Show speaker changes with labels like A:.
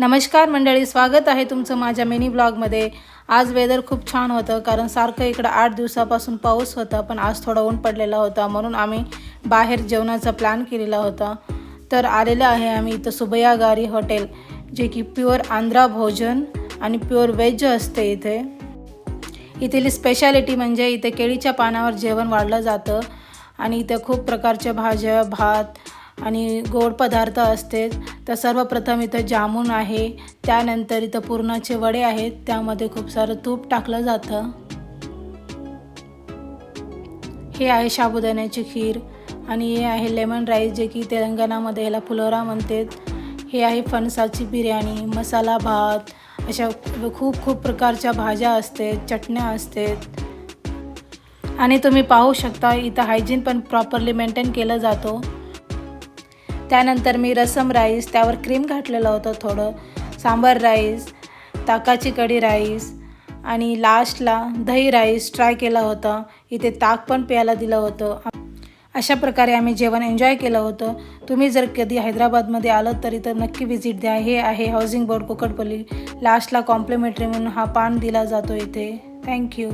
A: नमस्कार मंडळी, स्वागत आहे तुमचं माझ्या मिनी ब्लॉगमध्ये। आज वेदर खूप छान होतं कारण सारखं इकडं 8 दिवसापासून पाऊस होता, पण आज थोडा ऊन पडलेला होता म्हणून आम्ही बाहेर जेवणाचा प्लॅन केलेला होता। तर आलेलं आहे आम्ही इथं सुबैया गारी हॉटेल, जे की प्युअर आंध्रा भोजन आणि प्युअर वेज असते। इथली स्पेशालिटी म्हणजे इथे केळीच्या पानावर जेवण वाढलं जातं आणि इथे खूप प्रकारच्या भाज्या, भात आणि गोड पदार्थ असते। तर सर्वप्रथम इथं जामुन आहे, त्यानंतर इथं पुरणाचे वडे आहेत, त्यामध्ये खूप सारं तूप टाकलं जातं। हे आहे साबुदाण्याची खीर आणि हे आहे लेमन राईस, जे की तेलंगणामध्ये याला पुलोरा म्हणतात। हे आहे फणसाची बिर्याणी, मसाला भात, अशा खूप प्रकारच्या भाज्या असतात, चटण्या असतात आणि तुम्ही पाहू शकता इथं हायजीन पण प्रॉपरली मेंटेन केलं जातो। त्यानंतर मी रसम राईस, त्यावर क्रीम घातलेलं होतं, थोडं सांबार राईस, ताकाची कढी राईस आणि लास्टला दही राईस ट्राय केला होता। इथे ताक पण प्यायला दिलं होतं। अशा प्रकारे आम्ही जेवण एन्जॉय केलं होतं। तुम्ही जर कधी हैदराबादमध्ये आलात तर इथं नक्की व्हिजिट द्या। हे आहे हाऊसिंग बोर्ड कुकटपल्ली, लास्टला कॉम्प्लिमेंटरी म्हणून हा पान दिला जातो इथे। थँक्यू।